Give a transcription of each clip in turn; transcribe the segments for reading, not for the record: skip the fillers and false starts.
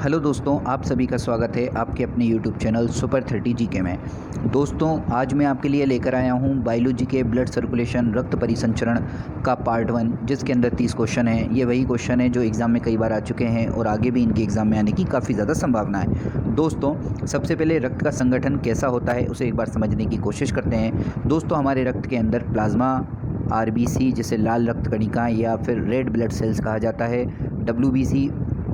Hello दोस्तों, आप सभी का स्वागत है आपके अपने यूट्यूब चैनल सुपर 30 जीके में। दोस्तों, आज मैं आपके लिए लेकर आया हूं बायोलॉजी के ब्लड सर्कुलेशन रक्त परिसंचरण का पार्ट 1, जिसके अंदर 30 क्वेश्चन हैं। ये वही क्वेश्चन है जो एग्ज़ाम में कई बार आ चुके हैं और आगे भी इनके एग्ज़ाम में आने की काफ़ी ज़्यादा संभावना है। दोस्तों, सबसे पहले रक्त का संगठन कैसा होता है उसे एक बार समझने की कोशिश करते हैं। दोस्तों, हमारे रक्त के अंदर प्लाज्मा, आरबीसी जिसे लाल रक्त कणिकाएँ या फिर रेड ब्लड सेल्स कहा जाता है, डब्ल्यूबीसी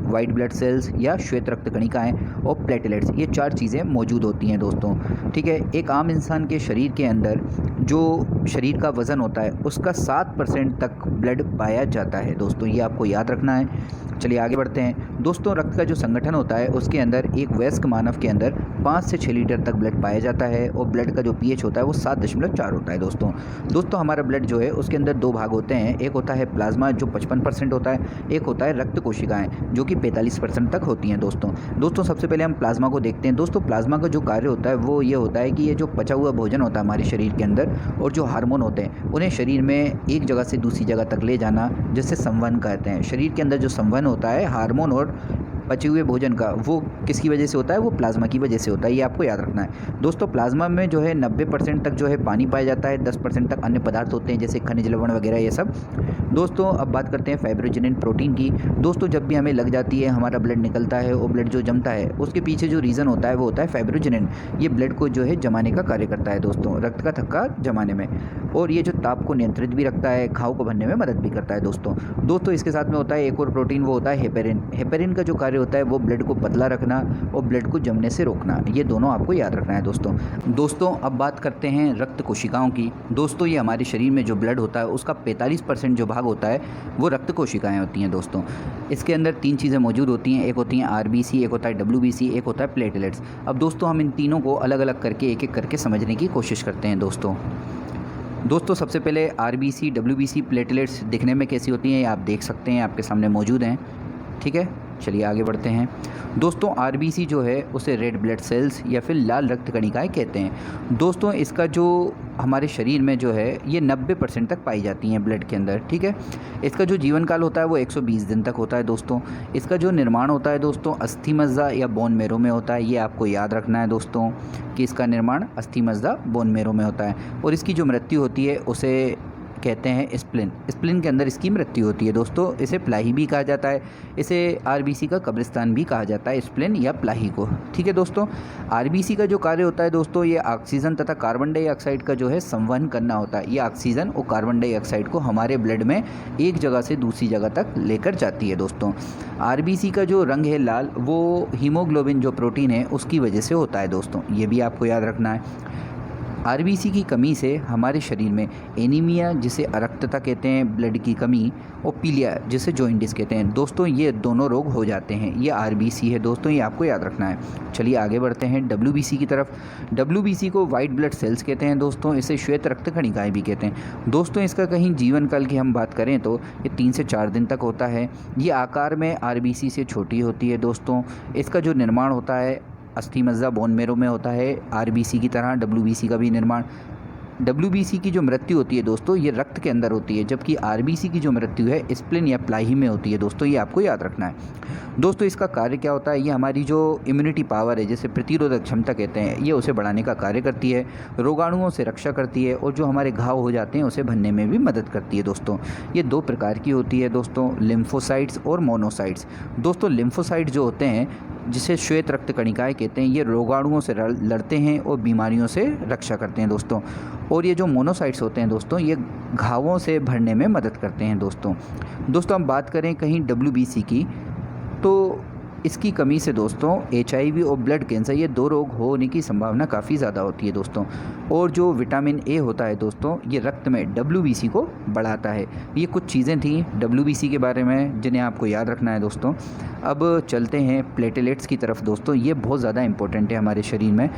वाइट ब्लड सेल्स या श्वेत रक्त कणिकाएँ और प्लेटलेट्स, ये 4 चीज़ें मौजूद होती हैं दोस्तों। ठीक है, एक आम इंसान के शरीर के अंदर जो शरीर का वज़न होता है उसका 7% तक ब्लड पाया जाता है दोस्तों, ये आपको याद रखना है। चलिए आगे बढ़ते हैं। दोस्तों, रक्त का जो संगठन होता है उसके अंदर एक वयस्क मानव के अंदर 5 से 6 लीटर तक ब्लड पाया जाता है और ब्लड का जो पीएच होता है वो 7.4 होता है दोस्तों हमारा ब्लड जो है उसके अंदर 2 भाग होते हैं। एक होता है प्लाज्मा जो 55% होता है, एक होता है रक्त कोशिकाएँ जो कि 45% तक होती हैं दोस्तों सबसे पहले हम प्लाज्मा को देखते हैं। दोस्तों, प्लाज्मा का जो कार्य होता है वो ये होता है कि ये जो पचा हुआ भोजन होता है हमारे शरीर के अंदर और जो हार्मोन होते हैं उन्हें शरीर में एक जगह से दूसरी जगह तक ले जाना, जिसे संवहन कहते हैं। शरीर के अंदर जो संवहन होता है हार्मोन और पचे हुए भोजन का, वो किसकी वजह से होता है? वो प्लाज्मा की वजह से होता है, ये आपको याद रखना है। दोस्तों, प्लाज्मा में जो है 90% तक जो है पानी पाया जाता है, 10% तक अन्य पदार्थ होते हैं जैसे खनिज लवण वगैरह ये सब। दोस्तों, अब बात करते हैं फाइब्रोजिनिन प्रोटीन की। दोस्तों, जब भी हमें लग जाती है, हमारा ब्लड निकलता है और ब्लड जो जमता है उसके पीछे जो रीज़न होता है वो होता है फाइब्रोजिनिन। ये ब्लड को जो है जमाने का कार्य करता है दोस्तों, रक्त का थक्का जमाने में, और ये जो ताप को नियंत्रित भी रखता है, घाव को भरने में मदद भी करता है दोस्तों इसके साथ में होता है एक और प्रोटीन, वो होता है हेपेरिन। हेपेरिन का जो कार्य होता है वो ब्लड को पतला रखना और ब्लड को जमने से रोकना, ये दोनों आपको याद रखना है दोस्तों अब बात करते हैं रक्त कोशिकाओं की। दोस्तों, ये हमारे शरीर में जो ब्लड होता है उसका 45% जो भाग होता है वो रक्त कोशिकाएं होती हैं दोस्तों। इसके अंदर 3 चीज़ें मौजूद होती हैं, एक होती हैं आरबीसी, एक होता है डब्ल्यूबीसी, एक होता है प्लेटलेट्स। अब दोस्तों हम इन तीनों को अलग अलग करके एक एक करके समझने की कोशिश करते हैं दोस्तों सबसे पहले आरबीसी, डब्ल्यूबीसी, प्लेटलेट्स दिखने में कैसी होती हैं ये आप देख सकते हैं, आपके सामने मौजूद हैं। ठीक है, चलिए आगे बढ़ते हैं। दोस्तों, आरबीसी जो है उसे रेड ब्लड सेल्स या फिर लाल रक्त कणिकाएँ कहते हैं। दोस्तों, इसका जो हमारे शरीर में जो है ये 90% तक पाई जाती हैं ब्लड के अंदर। ठीक है, इसका जो जीवन काल होता है वो 120 दिन तक होता है दोस्तों। इसका जो निर्माण होता है दोस्तों अस्थि मज्जा या बोन मेरो में होता है, ये आपको याद रखना है दोस्तों कि इसका निर्माण अस्थि मज्जा बोन मेरो में होता है। और इसकी जो मृत्यु होती है उसे कहते हैं स्प्लिन के अंदर इसकी मृत्यु होती है दोस्तों। इसे प्लाही भी कहा जाता है, इसे आरबीसी का कब्रिस्तान भी कहा जाता है, स्प्लिन या प्लाही को। ठीक है दोस्तों, आरबीसी का जो कार्य होता है दोस्तों ये ऑक्सीजन तथा कार्बन डाइऑक्साइड का जो है संवहन करना होता है। ये ऑक्सीजन और कार्बन डाइऑक्साइड को हमारे ब्लड में एक जगह से दूसरी जगह तक लेकर जाती है दोस्तों। आरबीसी का जो रंग है लाल, वो हीमोग्लोबिन जो प्रोटीन है उसकी वजह से होता है दोस्तों, ये भी आपको याद रखना है। आरबीसी की कमी से हमारे शरीर में एनीमिया जिसे अरक्तता कहते हैं, ब्लड की कमी, और पीलिया जिसे जॉइंटिस कहते हैं दोस्तों, ये दोनों रोग हो जाते हैं। ये आरबीसी है दोस्तों, ये आपको याद रखना है। चलिए आगे बढ़ते हैं डब्ल्यूबीसी की तरफ। डब्ल्यूबीसी को वाइट ब्लड सेल्स कहते हैं दोस्तों, इसे श्वेत रक्त कणिकाएँ भी कहते हैं दोस्तों। इसका कहीं जीवन काल की हम बात करें तो ये 3 से 4 दिन तक होता है। ये आकार में आरबीसी से छोटी होती है दोस्तों। इसका जो निर्माण होता है अस्थि मज्जा बोन मेरो में होता है, आरबीसी की तरह डब्ल्यूबीसी का भी निर्माण। डब्ल्यूबीसी की जो मृत्यु होती है दोस्तों ये रक्त के अंदर होती है, जबकि आरबीसी की जो मृत्यु है स्प्लिन या प्लाही में होती है दोस्तों, ये आपको याद रखना है। दोस्तों, इसका कार्य क्या होता है? ये हमारी जो इम्यूनिटी पावर है, जैसे प्रतिरोधक क्षमता कहते हैं, ये उसे बढ़ाने का कार्य करती है, रोगाणुओं से रक्षा करती है और जो हमारे घाव हो जाते हैं उसे भरने में भी मदद करती है दोस्तों। ये 2 प्रकार की होती है दोस्तों, लिम्फोसाइट्स और मोनोसाइट्स। दोस्तों, लिम्फोसाइट जो होते हैं जिसे श्वेत रक्त कणिकाएँ कहते हैं, ये रोगाणुओं से लड़ते हैं और बीमारियों से रक्षा करते हैं दोस्तों। और ये जो मोनोसाइट्स होते हैं दोस्तों ये घावों से भरने में मदद करते हैं दोस्तों हम बात करें कहीं डब्ल्यूबीसी की, तो इसकी कमी से दोस्तों एचआईवी और ब्लड कैंसर ये 2 रोग होने की संभावना काफ़ी ज़्यादा होती है दोस्तों। और जो विटामिन ए होता है दोस्तों ये रक्त में डब्ल्यूबीसी को बढ़ाता है। ये कुछ चीज़ें थी डब्ल्यूबीसी के बारे में जिन्हें आपको याद रखना है दोस्तों। अब चलते हैं प्लेटलेट्स की तरफ दोस्तों, ये बहुत ज़्यादा इंपॉर्टेंट है हमारे शरीर में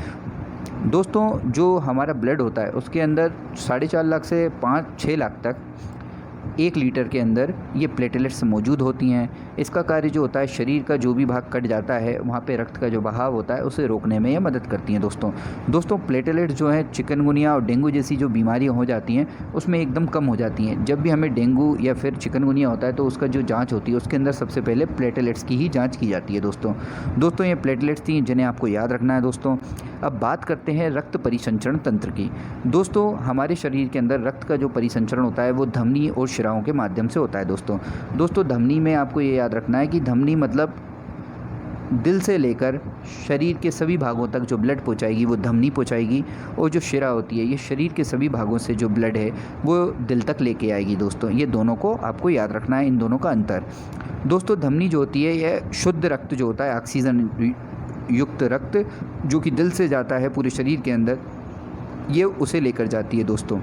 दोस्तों। जो हमारा ब्लड होता है उसके अंदर 4.5 लाख से 5-6 लाख तक 1 लीटर के अंदर ये प्लेटलेट्स मौजूद होती हैं। इसका कार्य जो होता है, शरीर का जो भी भाग कट जाता है वहाँ पे रक्त का जो बहाव होता है उसे रोकने में यह मदद करती हैं दोस्तों प्लेटलेट्स जो है चिकनगुनिया और डेंगू जैसी जो बीमारियाँ हो जाती हैं उसमें एकदम कम हो जाती हैं। जब भी हमें डेंगू या फिर चिकनगुनिया होता है तो उसका जो जाँच होती है उसके अंदर सबसे पहले प्लेटलेट्स की ही जाँच की जाती है दोस्तों ये प्लेटलेट्स थी जिन्हें आपको याद रखना है दोस्तों। अब बात करते हैं रक्त परिसंचरण तंत्र की। दोस्तों हमारे शरीर के अंदर रक्त का जो परिसंचरण होता है वो धमनी और शिराओं के माध्यम से होता है दोस्तों धमनी में आपको ये याद रखना है कि धमनी मतलब दिल से लेकर शरीर के सभी भागों तक जो ब्लड पहुंचाएगी वो धमनी पहुंचाएगी, और जो शिरा होती है ये शरीर के सभी भागों से जो ब्लड है वो दिल तक लेके आएगी दोस्तों। ये दोनों को आपको याद रखना है, इन दोनों का अंतर। दोस्तों धमनी जो होती है यह शुद्ध रक्त जो होता है, ऑक्सीजन युक्त रक्त जो कि दिल से जाता है पूरे शरीर के अंदर, ये उसे लेकर जाती है दोस्तों।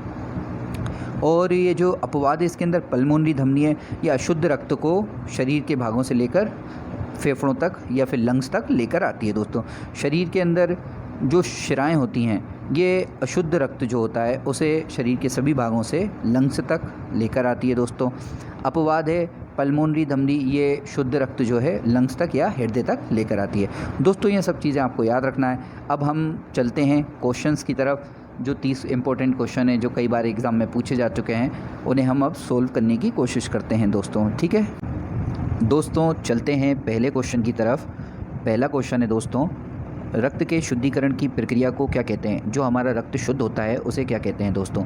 और ये जो अपवाद है इसके अंदर पल्मोनरी धमनी है, या अशुद्ध रक्त को शरीर के भागों से लेकर फेफड़ों तक या फिर लंग्स तक लेकर आती है दोस्तों। शरीर के अंदर जो शिराएं होती हैं ये अशुद्ध रक्त जो होता है उसे शरीर के सभी भागों से लंग्स तक लेकर आती है दोस्तों। अपवाद है पल्मोनरी धमनी, ये शुद्ध रक्त जो है लंग्स तक या हृदय तक लेकर आती है दोस्तों। ये सब चीज़ें आपको याद रखना है। अब हम चलते हैं क्वेश्चंस की तरफ। जो 30 इंपॉर्टेंट क्वेश्चन हैं जो कई बार एग्ज़ाम में पूछे जा चुके हैं उन्हें हम अब सोल्व करने की कोशिश करते हैं ठीक है दोस्तों। चलते हैं पहले क्वेश्चन की तरफ। पहला क्वेश्चन है दोस्तों, रक्त के शुद्धिकरण की प्रक्रिया को क्या कहते हैं? जो हमारा रक्त शुद्ध होता है उसे क्या कहते हैं दोस्तों?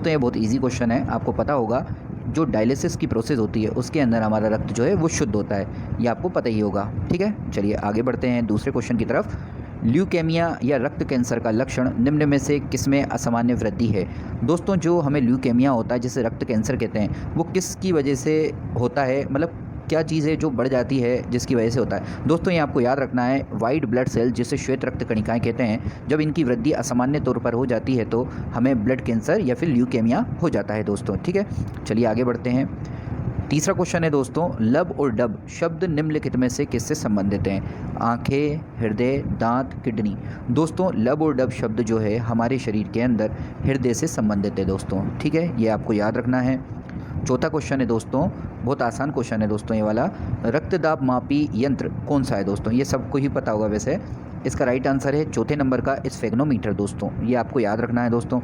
ये बहुत इजी क्वेश्चन है, आपको पता होगा। जो डायलिसिस की प्रोसेस होती है उसके अंदर हमारा रक्त जो है वो शुद्ध होता है, ये आपको पता ही होगा। ठीक है, चलिए आगे बढ़ते हैं दूसरे क्वेश्चन की तरफ। ल्यूकेमिया या रक्त कैंसर का लक्षण निम्न में से किसमें असामान्य वृद्धि है? दोस्तों जो हमें ल्यूकेमिया होता है जिसे रक्त कैंसर कहते हैं वो किसकी वजह से होता है, मतलब क्या चीज़ है जो बढ़ जाती है जिसकी वजह से होता है? दोस्तों ये आपको याद रखना है, वाइट ब्लड सेल जिसे श्वेत रक्त कणिकाएं कहते हैं, जब इनकी वृद्धि असामान्य तौर पर हो जाती है तो हमें ब्लड कैंसर या फिर ल्यूकेमिया हो जाता है दोस्तों। ठीक है, चलिए आगे बढ़ते हैं। तीसरा क्वेश्चन है दोस्तों, लब और डब शब्द निम्नलिखित में से किससे संबंधित हैं? आंखें, हृदय, दांत, किडनी। दोस्तों लब और डब शब्द जो है हमारे शरीर के अंदर हृदय से संबंधित है दोस्तों। ठीक है, ये आपको याद रखना है। चौथा क्वेश्चन है दोस्तों, बहुत आसान क्वेश्चन है दोस्तों ये वाला। रक्तदाब मापी यंत्र कौन सा है दोस्तों? ये सबको ही पता होगा वैसे। इसका राइट आंसर है चौथे नंबर का स्फेग्नोमीटर दोस्तों, ये आपको याद रखना है दोस्तों।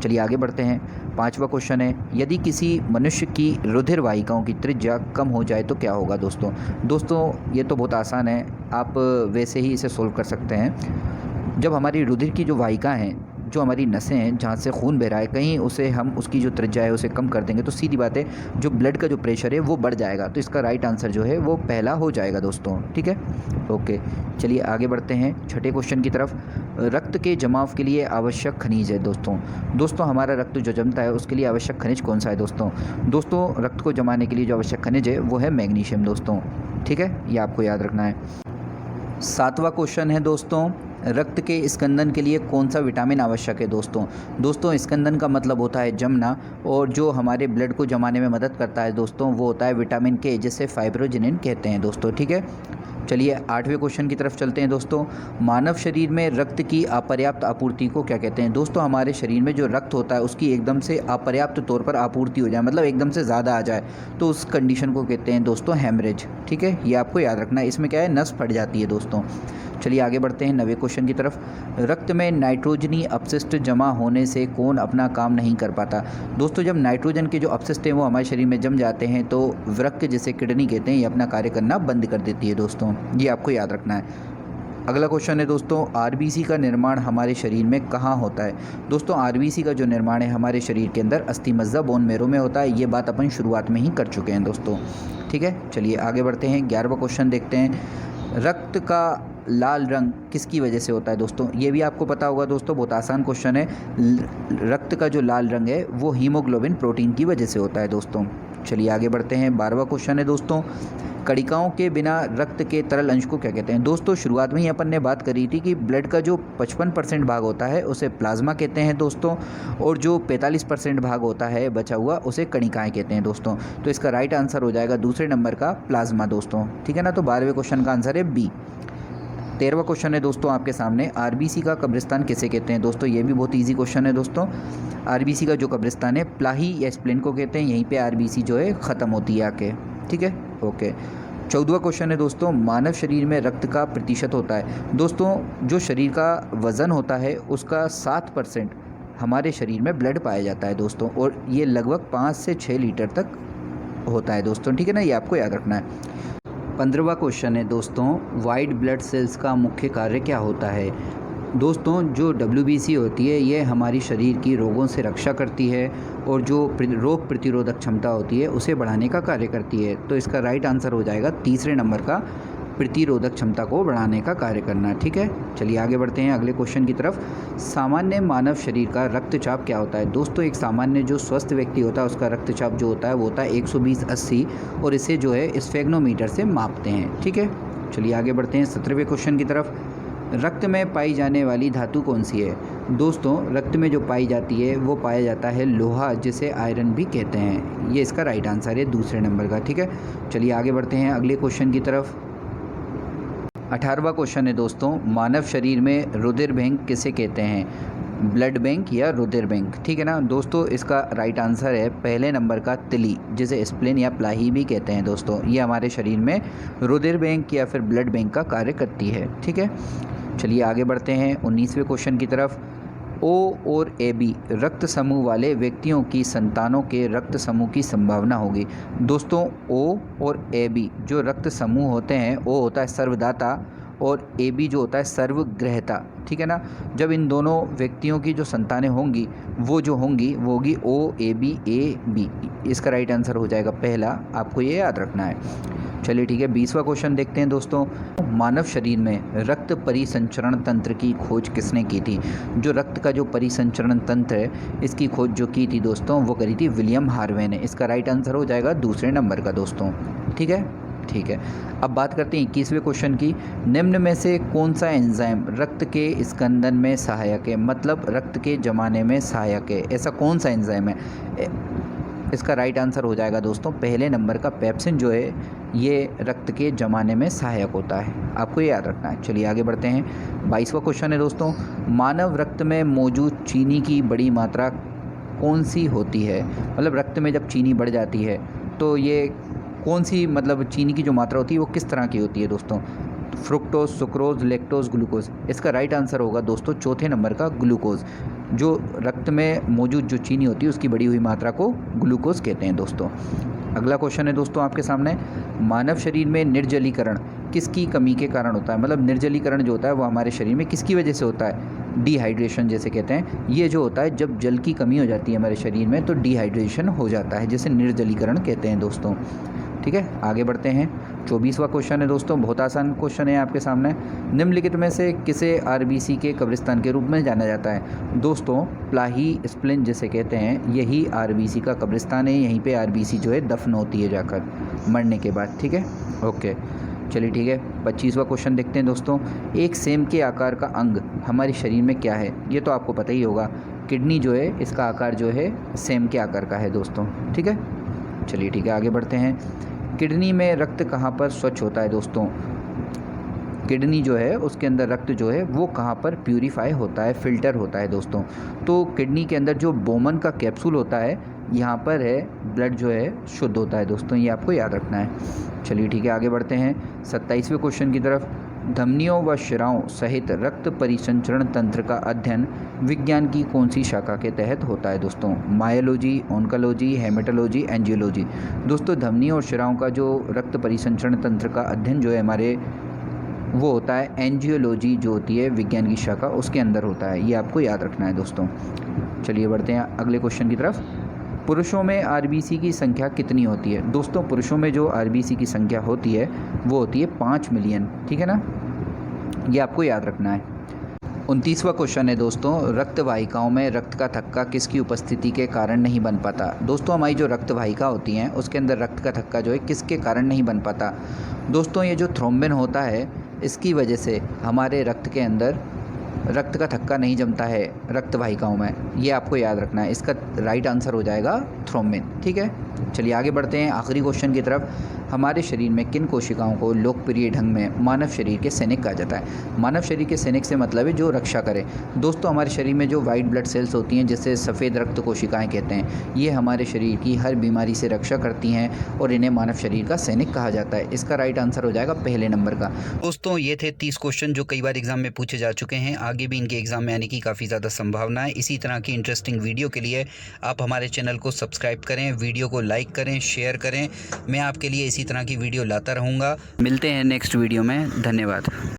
चलिए आगे बढ़ते हैं। पांचवा क्वेश्चन है, यदि किसी मनुष्य की रुधिर वाहिकाओं की त्रिज्या कम हो जाए तो क्या होगा दोस्तों ये तो बहुत आसान है, आप वैसे ही इसे सोल्व कर सकते हैं। जब हमारी रुधिर की जो वाहिका हैं, जो हमारी नसें हैं जहाँ से खून बह रहा है, कहीं उसे हम उसकी जो त्रिज्या है उसे कम कर देंगे तो सीधी बात है जो ब्लड का जो प्रेशर है वो बढ़ जाएगा। तो इसका राइट आंसर जो है वो पहला हो जाएगा दोस्तों। ठीक है, ओके, चलिए आगे बढ़ते हैं छठे क्वेश्चन की तरफ। रक्त के जमाव के लिए आवश्यक खनिज है दोस्तों हमारा रक्त जो जमता है उसके लिए आवश्यक खनिज कौन सा है दोस्तों रक्त को जमाने के लिए जो आवश्यक खनिज है वो है मैग्नीशियम दोस्तों। ठीक है, ये आपको याद रखना है। सातवां क्वेश्चन है दोस्तों, रक्त के स्कंदन के लिए कौन सा विटामिन आवश्यक है दोस्तों स्कंदन का मतलब होता है जमना, और जो हमारे ब्लड को जमाने में मदद करता है दोस्तों वो होता है विटामिन के, जिसे फाइब्रोजिनिन कहते हैं दोस्तों। ठीक है, चलिए आठवें क्वेश्चन की तरफ चलते हैं दोस्तों। मानव शरीर में रक्त की अपर्याप्त आपूर्ति को क्या कहते हैं? दोस्तों हमारे शरीर में जो रक्त होता है उसकी एकदम से अपर्याप्त तौर पर आपूर्ति हो जाए, मतलब एकदम से ज़्यादा आ जाए, तो उस कंडीशन को कहते हैं दोस्तों हेमरेज। ठीक है, ये आपको याद रखना है, इसमें क्या है नस फट जाती है दोस्तों। चलिए आगे बढ़ते हैं 9वें क्वेश्चन की तरफ। रक्त में नाइट्रोजनी अपशिष्ट जमा होने से कौन अपना काम नहीं कर पाता? दोस्तों जब नाइट्रोजन के जो अपशिष्ट हैं वो हमारे शरीर में जम जाते हैं तो वृक्क जिसे किडनी कहते हैं ये अपना कार्य करना बंद कर देती है दोस्तों, ये आपको याद रखना है। अगला क्वेश्चन है दोस्तों, आरबीसी का निर्माण हमारे शरीर में कहाँ होता है? दोस्तों आरबीसी का जो निर्माण है हमारे शरीर के अंदर अस्थिमज्जा बोन मैरो में होता है, ये बात अपन शुरुआत में ही कर चुके हैं दोस्तों। ठीक है, चलिए आगे बढ़ते हैं। 11वां क्वेश्चन देखते हैं, रक्त का लाल रंग किसकी वजह से होता है दोस्तों? ये भी आपको पता होगा दोस्तों, बहुत आसान क्वेश्चन है। रक्त का जो लाल रंग है वो हीमोग्लोबिन प्रोटीन की वजह से होता है दोस्तों। चलिए आगे बढ़ते हैं। 12वां क्वेश्चन है दोस्तों, कणिकाओं के बिना रक्त के तरल अंश को क्या कहते हैं? दोस्तों शुरुआत में ही अपन ने बात करी थी कि ब्लड का जो 55% भाग होता है उसे प्लाज्मा कहते हैं दोस्तों, और जो 45% भाग होता है बचा हुआ उसे कणिकाएं कहते हैं दोस्तों। तो इसका राइट आंसर हो जाएगा दूसरे नंबर का प्लाज्मा दोस्तों। ठीक है ना, तो 12वें क्वेश्चन का आंसर है बी। 13वां क्वेश्चन है दोस्तों आपके सामने, आरबीसी का कब्रिस्तान किसे कहते हैं? दोस्तों ये भी बहुत इजी क्वेश्चन है दोस्तों। आरबीसी का जो कब्रिस्तान है प्लाही या स्प्लेन को कहते हैं, यहीं पे आरबीसी जो है ख़त्म होती है आके। ठीक है, ओके। 14वां क्वेश्चन है दोस्तों, मानव शरीर में रक्त का प्रतिशत होता है। दोस्तों जो शरीर का वज़न होता है उसका 7% हमारे शरीर में ब्लड पाया जाता है दोस्तों, और ये लगभग 5 से 6 लीटर तक होता है दोस्तों, ठीक है ना, ये आपको याद रखना है। 15वां क्वेश्चन है दोस्तों, वाइट ब्लड सेल्स का मुख्य कार्य क्या होता है। दोस्तों जो WBC होती है ये हमारी शरीर की रोगों से रक्षा करती है और जो रोग प्रतिरोधक क्षमता होती है उसे बढ़ाने का कार्य करती है। तो इसका राइट आंसर हो जाएगा तीसरे नंबर का, प्रतिरोधक क्षमता को बढ़ाने का कार्य करना, ठीक है। चलिए आगे बढ़ते हैं अगले क्वेश्चन की तरफ। सामान्य मानव शरीर का रक्तचाप क्या होता है। दोस्तों एक सामान्य जो स्वस्थ व्यक्ति होता है उसका रक्तचाप जो होता है वो होता है 120/80, और इसे जो है स्फेग्नोमीटर से मापते हैं, ठीक है। चलिए आगे बढ़ते हैं 17वें क्वेश्चन की तरफ। रक्त में पाई जाने वाली धातु कौन सी है। दोस्तों रक्त में जो पाई जाती है वो पाया जाता है लोहा, जिसे आयरन भी कहते हैं। ये इसका राइट आंसर है दूसरे नंबर का, ठीक है। चलिए आगे बढ़ते हैं अगले क्वेश्चन की तरफ। 18वां क्वेश्चन है दोस्तों, मानव शरीर में रुधिर बैंक किसे कहते हैं। ब्लड बैंक या रुधिर बैंक, ठीक है ना। दोस्तों इसका राइट आंसर है पहले नंबर का तिली, जिसे स्प्लेन या प्लाही भी कहते हैं दोस्तों। ये हमारे शरीर में रुधिर बैंक या फिर ब्लड बैंक का कार्य करती है, ठीक है। चलिए आगे बढ़ते हैं 19वें क्वेश्चन की तरफ। O और AB रक्त समूह वाले व्यक्तियों की संतानों के रक्त समूह की संभावना होगी। दोस्तों O और AB जो रक्त समूह होते हैं, O होता है सर्वदाता और AB जो होता है सर्वग्रहता, ठीक है ना। जब इन दोनों व्यक्तियों की जो संतानें होंगी वो जो होंगी वो होगी OAB। इसका राइट आंसर हो जाएगा पहला, आपको ये याद रखना है। चलिए ठीक है 20वां क्वेश्चन देखते हैं दोस्तों। मानव शरीर में रक्त परिसंचरण तंत्र की खोज किसने की थी। जो रक्त का जो परिसंचरण तंत्र है इसकी खोज जो की थी दोस्तों वो करी थी विलियम हार्वे ने। इसका राइट आंसर हो जाएगा दूसरे नंबर का दोस्तों, ठीक है। ठीक है, अब बात करते हैं 21वें क्वेश्चन की। निम्न में से कौन सा एंजाइम रक्त के स्कंदन में सहायक है, मतलब रक्त के जमाने में सहायक है, ऐसा कौन सा एंजाइम है। इसका राइट आंसर हो जाएगा दोस्तों पहले नंबर का पेप्सिन जो है ये रक्त के जमाने में सहायक होता है, आपको ये याद रखना है। चलिए आगे बढ़ते हैं 22वां क्वेश्चन है दोस्तों। मानव रक्त में मौजूद चीनी की बड़ी मात्रा कौन सी होती है, मतलब रक्त में जब चीनी बढ़ जाती है तो ये कौन सी, मतलब चीनी की जो मात्रा होती है वो किस तरह की होती है दोस्तों। Fructose, sucrose, lactose, glucose. इसका राइट आंसर होगा दोस्तों चौथे नंबर का ग्लूकोज। जो रक्त में मौजूद जो चीनी होती है उसकी बढ़ी हुई मात्रा को ग्लूकोज कहते हैं दोस्तों। अगला क्वेश्चन है दोस्तों आपके सामने। मानव शरीर में निर्जलीकरण किसकी कमी के कारण होता है, मतलब निर्जलीकरण जो होता है वो हमारे शरीर में किसकी वजह से होता है। डिहाइड्रेशन जैसे कहते हैं, ये जो होता है जब जल की कमी हो जाती है हमारे शरीर में तो डिहाइड्रेशन हो जाता है, जिसे निर्जलीकरण कहते हैं दोस्तों, ठीक है। आगे बढ़ते हैं 24वां क्वेश्चन है दोस्तों, बहुत आसान क्वेश्चन है आपके सामने। निम्नलिखित में से किसे RBC के कब्रिस्तान के रूप में जाना जाता है। दोस्तों प्लाही स्प्लेन जिसे कहते हैं यही RBC का कब्रिस्तान है, यहीं पे RBC जो है दफन होती है जाकर मरने के बाद, ठीक है। ओके चलिए ठीक है 25वां क्वेश्चन देखते हैं दोस्तों। एक सेम के आकार का अंग हमारे शरीर में क्या है, ये तो आपको पता ही होगा। किडनी जो है इसका आकार जो है सेम के आकार का है दोस्तों, ठीक है। चलिए ठीक है आगे बढ़ते हैं। किडनी में रक्त कहाँ पर स्वच्छ होता है दोस्तों। किडनी जो है उसके अंदर रक्त जो है वो कहाँ पर प्यूरीफाई होता है, फिल्टर होता है दोस्तों। तो किडनी के अंदर जो बोमन का कैप्सूल होता है यहाँ पर है, ब्लड जो है शुद्ध होता है दोस्तों, ये आपको याद रखना है। चलिए ठीक है आगे बढ़ते हैं 27वें क्वेश्चन की तरफ। धमनियों व शिराओं सहित रक्त परिसंचरण तंत्र का अध्ययन विज्ञान की कौन सी शाखा के तहत होता है दोस्तों। Myology, oncology, haematology, angiology. दोस्तों धमनियों और शिराओं का जो रक्त परिसंचरण तंत्र का अध्ययन जो है हमारे वो होता है एंजियोलॉजी, जो होती है विज्ञान की शाखा उसके अंदर होता है, ये आपको याद रखना है दोस्तों। चलिए बढ़ते हैं अगले क्वेश्चन की तरफ। पुरुषों में RBC की संख्या कितनी होती है। दोस्तों पुरुषों में जो RBC की संख्या होती है वो होती है 5 मिलियन, ठीक है ना, ये आपको याद रखना है। 29वां क्वेश्चन है दोस्तों। रक्त वाहिकाओं में रक्त का थक्का किसकी उपस्थिति के कारण नहीं बन पाता। दोस्तों हमारी जो रक्त वाहिका होती हैं उसके अंदर रक्त का थक्का जो है किसके कारण नहीं बन पाता। दोस्तों ये जो थ्रोम्बिन होता है इसकी वजह से हमारे रक्त के अंदर रक्त का थक्का नहीं जमता है रक्त वाहिकाओं में, ये आपको याद रखना है। इसका राइट आंसर हो जाएगा थ्रोम्बिन, ठीक है। चलिए आगे बढ़ते हैं आखिरी क्वेश्चन की तरफ। हमारे शरीर में किन कोशिकाओं को लोकप्रिय ढंग में मानव शरीर के सैनिक कहा जाता है। मानव शरीर के सैनिक से मतलब है जो रक्षा करे। दोस्तों, हमारे शरीर में जो वाइट ब्लड सेल्स होती हैं, जिसे सफ़ेद रक्त कोशिकाएं कहते हैं, ये हमारे शरीर की हर बीमारी से रक्षा करती हैं और इन्हें मानव शरीर का सैनिक कहा जाता है। इसका राइट आंसर हो जाएगा पहले नंबर का। दोस्तों, ये थे 30 क्वेश्चन जो कई बार एग्जाम में पूछे जा चुके हैं। आगे भी इनके एग्जाम में आने की काफ़ी ज़्यादा संभावना है। इसी तरह की इंटरेस्टिंग वीडियो के लिए आप हमारे चैनल को सब्सक्राइब करें, वीडियो को लाइक करें, शेयर करें। मैं आपके लिए इसी तरह की वीडियो लाता रहूँगा। मिलते हैं नेक्स्ट वीडियो में। धन्यवाद।